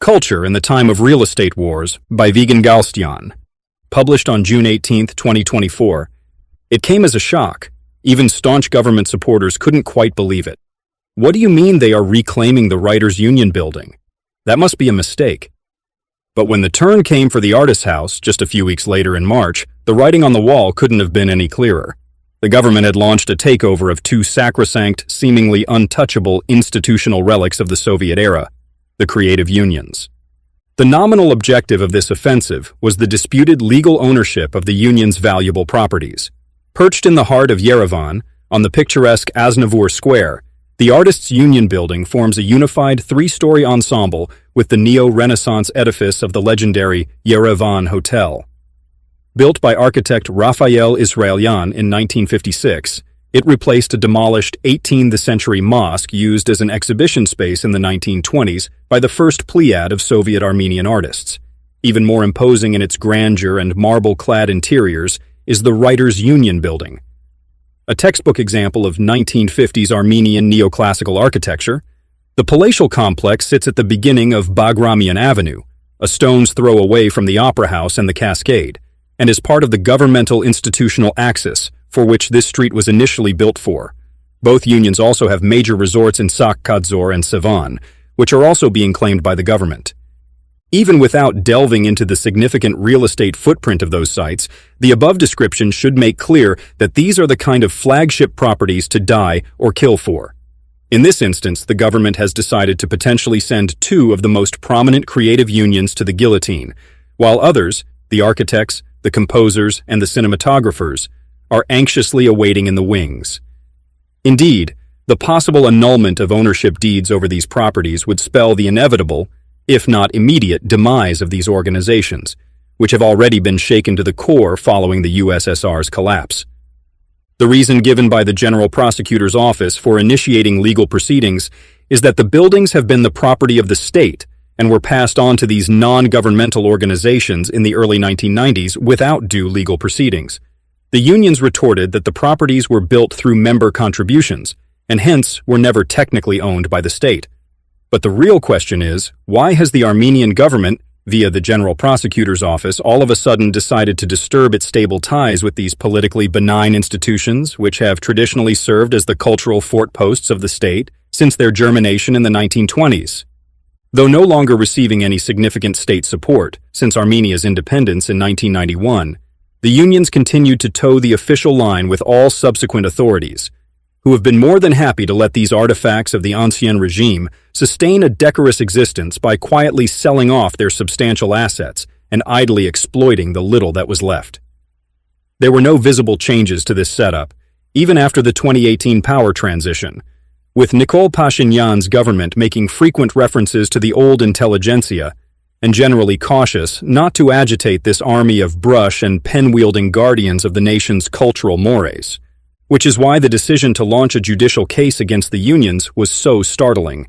Culture in the Time of Real Estate Wars by Vigen Galstyan, published on June 18, 2024. It came as a shock. Even staunch government supporters couldn't quite believe it. What do you mean they are reclaiming the Writers' Union building? That must be a mistake. But when the turn came for the Artists' House, just a few weeks later in March, the writing on the wall couldn't have been any clearer. The government had launched a takeover of two sacrosanct, seemingly untouchable institutional relics of the Soviet era, the creative unions. The nominal objective of this offensive was the disputed legal ownership of the union's valuable properties. Perched in the heart of Yerevan, on the picturesque Aznavour Square, the Artists' Union building forms a unified three-story ensemble with the neo-Renaissance edifice of the legendary Yerevan Hotel. Built by architect Raphael Israelian in 1956, it replaced a demolished 18th-century mosque used as an exhibition space in the 1920s by the first Pleiad of Soviet Armenian artists. Even more imposing in its grandeur and marble-clad interiors is the Writers' Union building. A textbook example of 1950s Armenian neoclassical architecture, the palatial complex sits at the beginning of Bagramian Avenue, a stone's throw away from the Opera House and the Cascade, and is part of the governmental institutional axis for which this street was initially built for. Both unions also have major resorts in Sakh-Kadzor and Sevan, which are also being claimed by the government. Even without delving into the significant real estate footprint of those sites, the above description should make clear that these are the kind of flagship properties to die or kill for. In this instance, the government has decided to potentially send two of the most prominent creative unions to the guillotine, while others, the architects, the composers, and the cinematographers, are anxiously awaiting in the wings. Indeed, the possible annulment of ownership deeds over these properties would spell the inevitable, if not immediate, demise of these organizations, which have already been shaken to the core following the USSR's collapse. The reason given by the General Prosecutor's Office for initiating legal proceedings is that the buildings have been the property of the state and were passed on to these non-governmental organizations in the early 1990s without due legal proceedings. The unions retorted that the properties were built through member contributions, and hence were never technically owned by the state. But the real question is, why has the Armenian government, via the General Prosecutor's Office, all of a sudden decided to disturb its stable ties with these politically benign institutions, which have traditionally served as the cultural fortposts of the state since their germination in the 1920s? Though no longer receiving any significant state support since Armenia's independence in 1991, the unions continued to toe the official line with all subsequent authorities, who have been more than happy to let these artifacts of the ancien regime sustain a decorous existence by quietly selling off their substantial assets and idly exploiting the little that was left. There were no visible changes to this setup, even after the 2018 power transition, with Nikol Pashinyan's government making frequent references to the old intelligentsia and generally cautious not to agitate this army of brush and pen-wielding guardians of the nation's cultural mores, which is why the decision to launch a judicial case against the unions was so startling.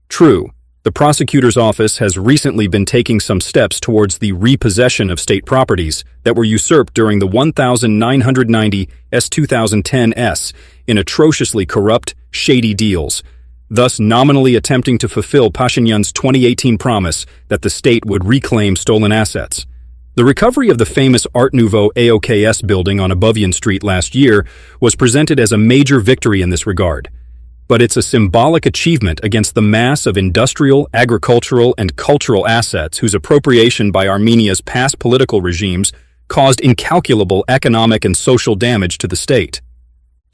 True, the prosecutor's office has recently been taking some steps towards the repossession of state properties that were usurped during the 1990 S-2010 in atrociously corrupt, shady deals, thus nominally attempting to fulfill Pashinyan's 2018 promise that the state would reclaim stolen assets. The recovery of the famous Art Nouveau AOKS building on Abovian Street last year was presented as a major victory in this regard, but it's a symbolic achievement against the mass of industrial, agricultural, and cultural assets whose appropriation by Armenia's past political regimes caused incalculable economic and social damage to the state.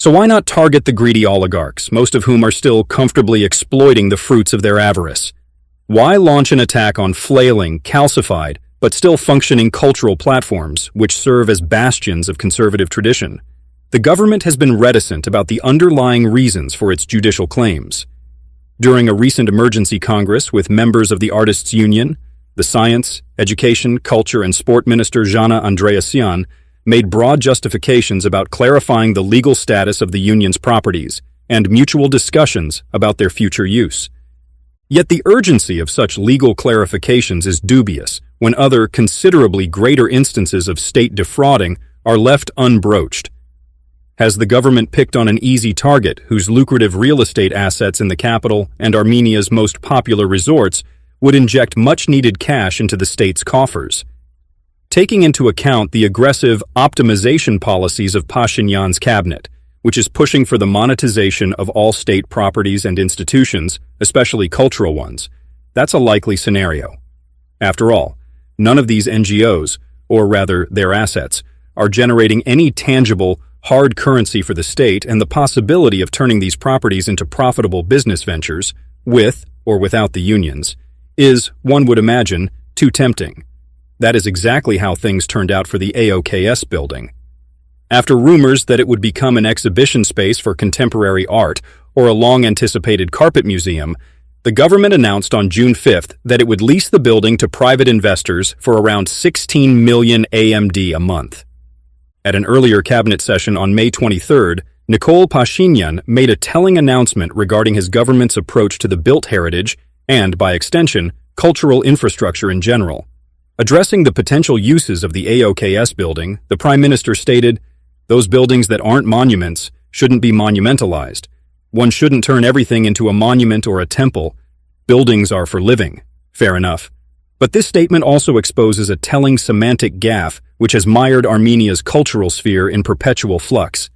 So why not target the greedy oligarchs, most of whom are still comfortably exploiting the fruits of their avarice? Why launch an attack on flailing, calcified, but still functioning cultural platforms which serve as bastions of conservative tradition? The government has been reticent about the underlying reasons for its judicial claims. During a recent emergency congress with members of the Artists' Union, the Science, Education, Culture, and Sport Minister Jana Andreasyan made broad justifications about clarifying the legal status of the union's properties and mutual discussions about their future use. Yet the urgency of such legal clarifications is dubious when other, considerably greater instances of state defrauding are left unbroached. Has the government picked on an easy target whose lucrative real estate assets in the capital and Armenia's most popular resorts would inject much-needed cash into the state's coffers. Taking into account the aggressive optimization policies of Pashinyan's cabinet, which is pushing for the monetization of all state properties and institutions, especially cultural ones, that's a likely scenario. After all, none of these NGOs, or rather their assets, are generating any tangible, hard currency for the state, and the possibility of turning these properties into profitable business ventures, with or without the unions, is, one would imagine, too tempting. That is exactly how things turned out for the AOKS building. After rumors that it would become an exhibition space for contemporary art or a long-anticipated carpet museum, the government announced on June 5th that it would lease the building to private investors for around 16 million AMD a month. At an earlier cabinet session on May 23rd, Nikol Pashinyan made a telling announcement regarding his government's approach to the built heritage and, by extension, cultural infrastructure in general. Addressing the potential uses of the AOKS building, the Prime Minister stated, "Those buildings that aren't monuments shouldn't be monumentalized. One shouldn't turn everything into a monument or a temple. Buildings are for living." Fair enough. But this statement also exposes a telling semantic gaffe which has mired Armenia's cultural sphere in perpetual flux.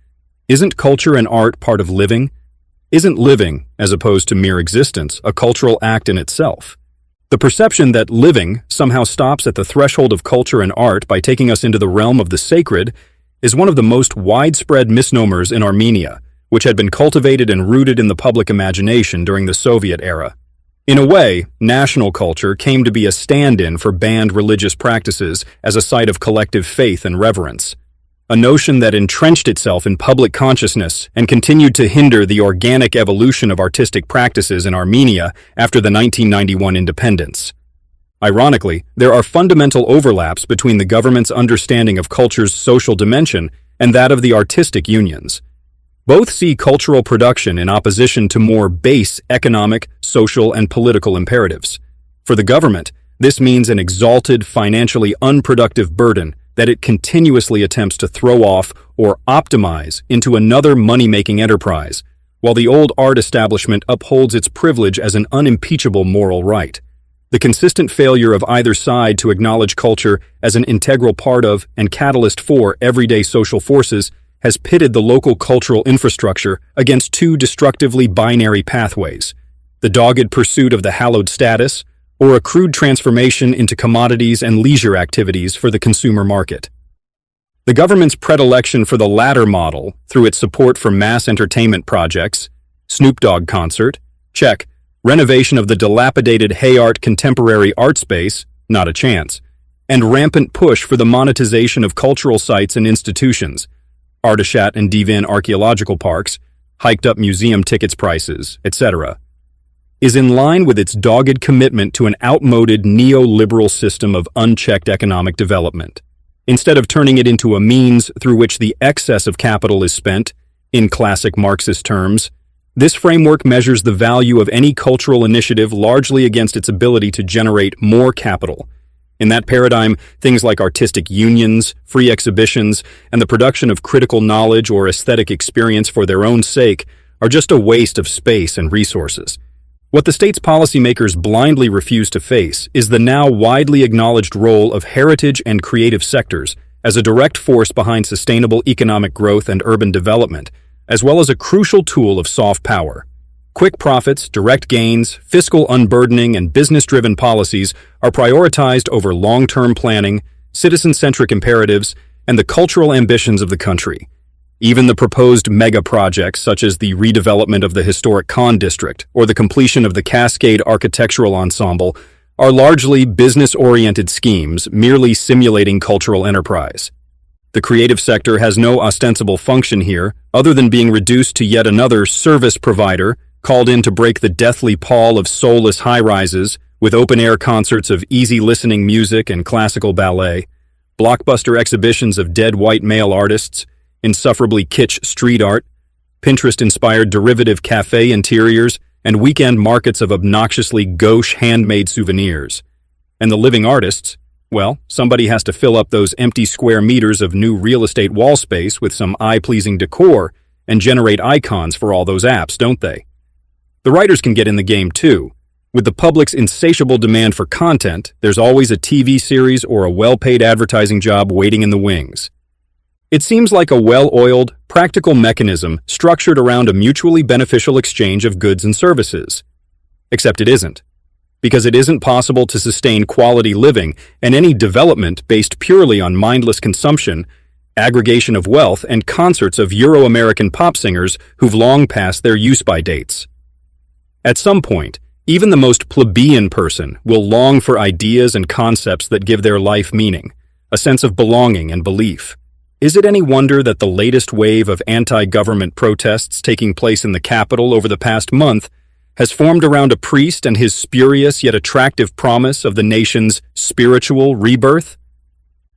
Isn't culture and art part of living? Isn't living, as opposed to mere existence, a cultural act in itself? The perception that living somehow stops at the threshold of culture and art by taking us into the realm of the sacred is one of the most widespread misnomers in Armenia, which had been cultivated and rooted in the public imagination during the Soviet era. In a way, national culture came to be a stand-in for banned religious practices as a site of collective faith and reverence, a notion that entrenched itself in public consciousness and continued to hinder the organic evolution of artistic practices in Armenia after the 1991 independence. Ironically, there are fundamental overlaps between the government's understanding of culture's social dimension and that of the artistic unions. Both see cultural production in opposition to more base economic, social, and political imperatives. For the government, this means an exalted, financially unproductive burden that it continuously attempts to throw off or optimize into another money-making enterprise, while the old art establishment upholds its privilege as an unimpeachable moral right. The consistent failure of either side to acknowledge culture as an integral part of and catalyst for everyday social forces has pitted the local cultural infrastructure against two destructively binary pathways: the dogged pursuit of the hallowed status, or a crude transformation into commodities and leisure activities for the consumer market. The government's predilection for the latter model, through its support for mass entertainment projects, Snoop Dogg concert, check, renovation of the dilapidated Hay Art contemporary art space, not a chance, and rampant push for the monetization of cultural sites and institutions, Artishat and Vigen archaeological parks, hiked-up museum tickets prices, etc., is in line with its dogged commitment to an outmoded neoliberal system of unchecked economic development. Instead of turning it into a means through which the excess of capital is spent, in classic Marxist terms, this framework measures the value of any cultural initiative largely against its ability to generate more capital. In that paradigm, things like artistic unions, free exhibitions, and the production of critical knowledge or aesthetic experience for their own sake are just a waste of space and resources. What the state's policymakers blindly refuse to face is the now widely acknowledged role of heritage and creative sectors as a direct force behind sustainable economic growth and urban development, as well as a crucial tool of soft power. Quick profits, direct gains, fiscal unburdening, and business-driven policies are prioritized over long-term planning, citizen-centric imperatives, and the cultural ambitions of the country. Even the proposed mega-projects, such as the redevelopment of the historic Khan district or the completion of the Cascade Architectural Ensemble, are largely business-oriented schemes merely simulating cultural enterprise. The creative sector has no ostensible function here other than being reduced to yet another service provider called in to break the deathly pall of soulless high-rises with open-air concerts of easy-listening music and classical ballet, blockbuster exhibitions of dead white male artists, insufferably kitsch street art, Pinterest-inspired derivative cafe interiors, and weekend markets of obnoxiously gauche handmade souvenirs. And the living artists, well, somebody has to fill up those empty square meters of new real estate wall space with some eye-pleasing decor and generate icons for all those apps, don't they? The writers can get in the game too. With the public's insatiable demand for content, there's always a TV series or a well-paid advertising job waiting in the wings. It seems like a well-oiled, practical mechanism structured around a mutually beneficial exchange of goods and services. Except it isn't, because it isn't possible to sustain quality living and any development based purely on mindless consumption, aggregation of wealth, and concerts of Euro-American pop singers who've long passed their use-by dates. At some point, even the most plebeian person will long for ideas and concepts that give their life meaning, a sense of belonging and belief. Is it any wonder that the latest wave of anti-government protests taking place in the capital over the past month has formed around a priest and his spurious yet attractive promise of the nation's spiritual rebirth?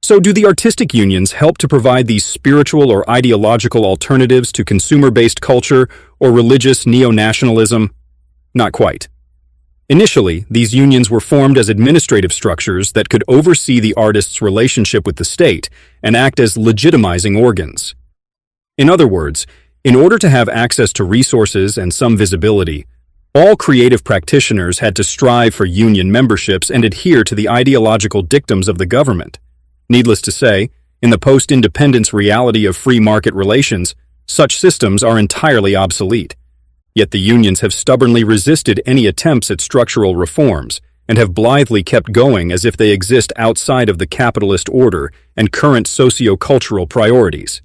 So do the artistic unions help to provide these spiritual or ideological alternatives to consumer-based culture or religious neo-nationalism? Not quite. Initially, these unions were formed as administrative structures that could oversee the artist's relationship with the state and act as legitimizing organs. In other words, in order to have access to resources and some visibility, all creative practitioners had to strive for union memberships and adhere to the ideological dictums of the government. Needless to say, in the post-independence reality of free market relations, such systems are entirely obsolete. Yet the unions have stubbornly resisted any attempts at structural reforms and have blithely kept going as if they exist outside of the capitalist order and current socio-cultural priorities.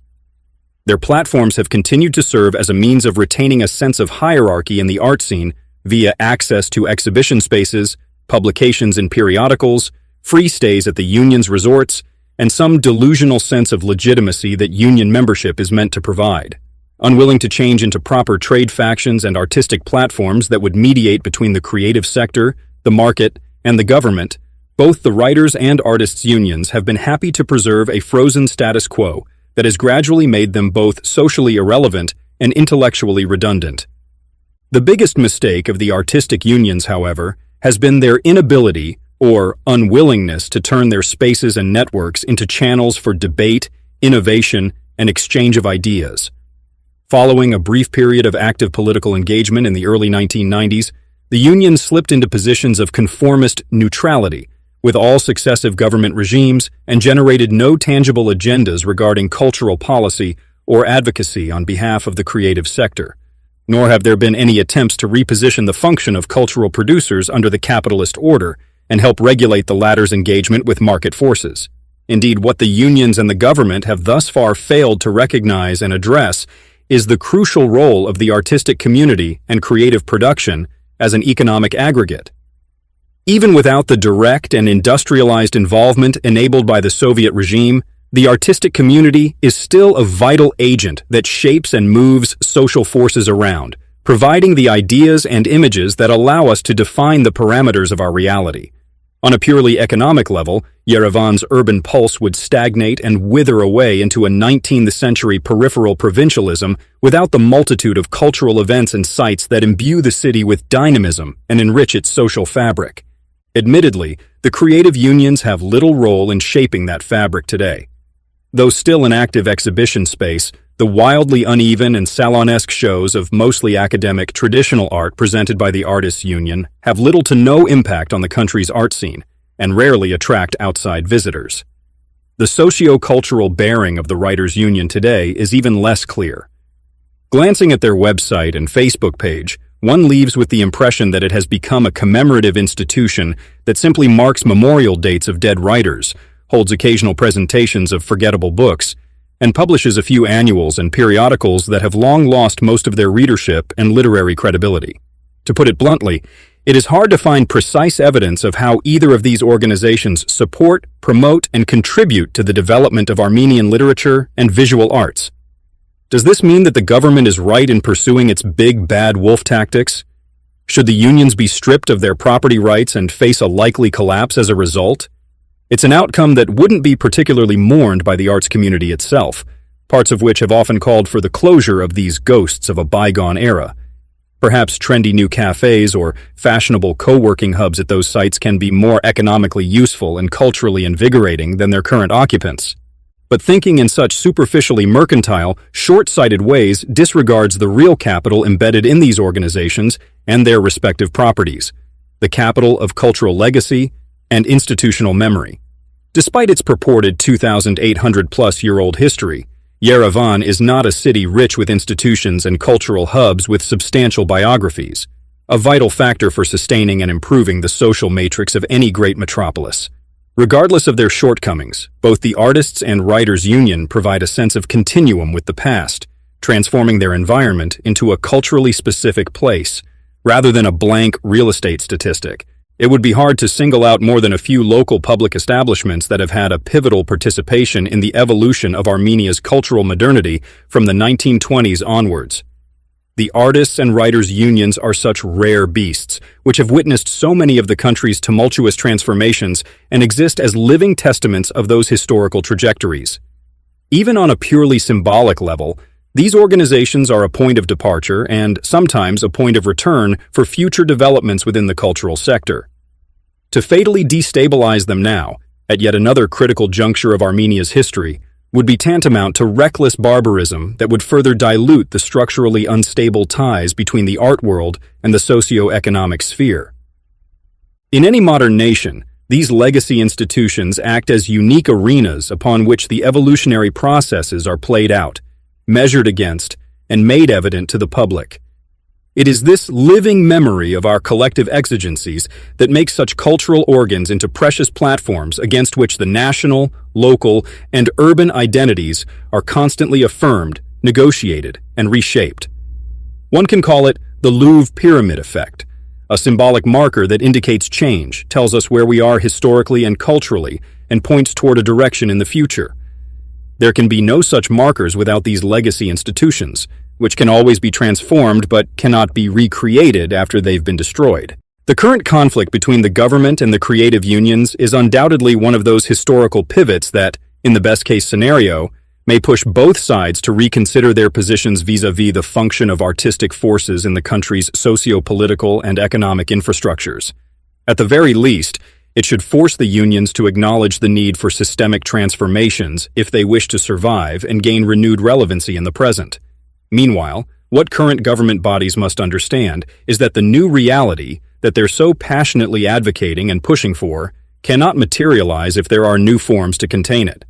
Their platforms have continued to serve as a means of retaining a sense of hierarchy in the art scene via access to exhibition spaces, publications in periodicals, free stays at the union's resorts, and some delusional sense of legitimacy that union membership is meant to provide. Unwilling to change into proper trade factions and artistic platforms that would mediate between the creative sector, the market, and the government, both the writers' and artists' unions have been happy to preserve a frozen status quo that has gradually made them both socially irrelevant and intellectually redundant. The biggest mistake of the artistic unions, however, has been their inability or unwillingness to turn their spaces and networks into channels for debate, innovation, and exchange of ideas. Following a brief period of active political engagement in the early 1990s, the union slipped into positions of conformist neutrality with all successive government regimes and generated no tangible agendas regarding cultural policy or advocacy on behalf of the creative sector. Nor have there been any attempts to reposition the function of cultural producers under the capitalist order and help regulate the latter's engagement with market forces. Indeed, what the unions and the government have thus far failed to recognize and address is the crucial role of the artistic community and creative production as an economic aggregate. Even without the direct and industrialized involvement enabled by the Soviet regime, the artistic community is still a vital agent that shapes and moves social forces around, providing the ideas and images that allow us to define the parameters of our reality. On a purely economic level, Yerevan's urban pulse would stagnate and wither away into a 19th century peripheral provincialism without the multitude of cultural events and sites that imbue the city with dynamism and enrich its social fabric. Admittedly, the creative unions have little role in shaping that fabric today. Though still an active exhibition space, the wildly uneven and salonesque shows of mostly academic traditional art presented by the Artists' Union have little to no impact on the country's art scene and rarely attract outside visitors. The socio-cultural bearing of the Writers' Union today is even less clear. Glancing at their website and Facebook page, one leaves with the impression that it has become a commemorative institution that simply marks memorial dates of dead writers, holds occasional presentations of forgettable books, and publishes a few annuals and periodicals that have long lost most of their readership and literary credibility. To put it bluntly, it is hard to find precise evidence of how either of these organizations support, promote, and contribute to the development of Armenian literature and visual arts. Does this mean that the government is right in pursuing its big bad wolf tactics? Should the unions be stripped of their property rights and face a likely collapse as a result? It's an outcome that wouldn't be particularly mourned by the arts community itself, parts of which have often called for the closure of these ghosts of a bygone era. Perhaps trendy new cafes or fashionable co-working hubs at those sites can be more economically useful and culturally invigorating than their current occupants. But thinking in such superficially mercantile, short-sighted ways disregards the real capital embedded in these organizations and their respective properties. the capital of cultural legacy and institutional memory. Despite its purported 2,800-plus-year-old history, Yerevan is not a city rich with institutions and cultural hubs with substantial biographies, a vital factor for sustaining and improving the social matrix of any great metropolis. Regardless of their shortcomings, both the Artists and Writers Union provide a sense of continuum with the past, transforming their environment into a culturally specific place, rather than a blank real estate statistic. It would be hard to single out more than a few local public establishments that have had a pivotal participation in the evolution of Armenia's cultural modernity from the 1920s onwards. The Artists and Writers Unions are such rare beasts, which have witnessed so many of the country's tumultuous transformations and exist as living testaments of those historical trajectories. Even on a purely symbolic level, these organizations are a point of departure and sometimes a point of return for future developments within the cultural sector. To fatally destabilize them now, at yet another critical juncture of Armenia's history, would be tantamount to reckless barbarism that would further dilute the structurally unstable ties between the art world and the socio-economic sphere. In any modern nation, these legacy institutions act as unique arenas upon which the evolutionary processes are played out, measured against, and made evident to the public. It is this living memory of our collective exigencies that makes such cultural organs into precious platforms against which the national, local, and urban identities are constantly affirmed, negotiated, and reshaped. One can call it the Louvre Pyramid effect, a symbolic marker that indicates change, tells us where we are historically and culturally, and points toward a direction in the future. There can be no such markers without these legacy institutions, which can always be transformed but cannot be recreated after they've been destroyed. The current conflict between the government and the creative unions is undoubtedly one of those historical pivots that, in the best-case scenario, may push both sides to reconsider their positions vis-à-vis the function of artistic forces in the country's socio-political and economic infrastructures. At the very least, it should force the unions to acknowledge the need for systemic transformations if they wish to survive and gain renewed relevancy in the present. Meanwhile, what current government bodies must understand is that the new reality that they're so passionately advocating and pushing for cannot materialize if there are new forms to contain it.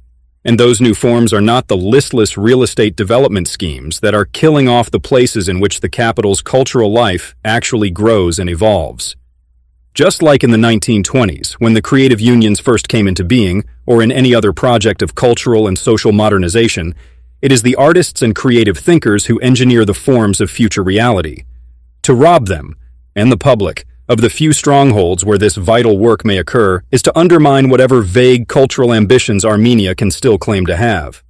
And those new forms are not the listless real estate development schemes that are killing off the places in which the capital's cultural life actually grows and evolves. Just like in the 1920s, when the creative unions first came into being, or in any other project of cultural and social modernization, it is the artists and creative thinkers who engineer the forms of future reality. To rob them, and the public, of the few strongholds where this vital work may occur is to undermine whatever vague cultural ambitions Armenia can still claim to have.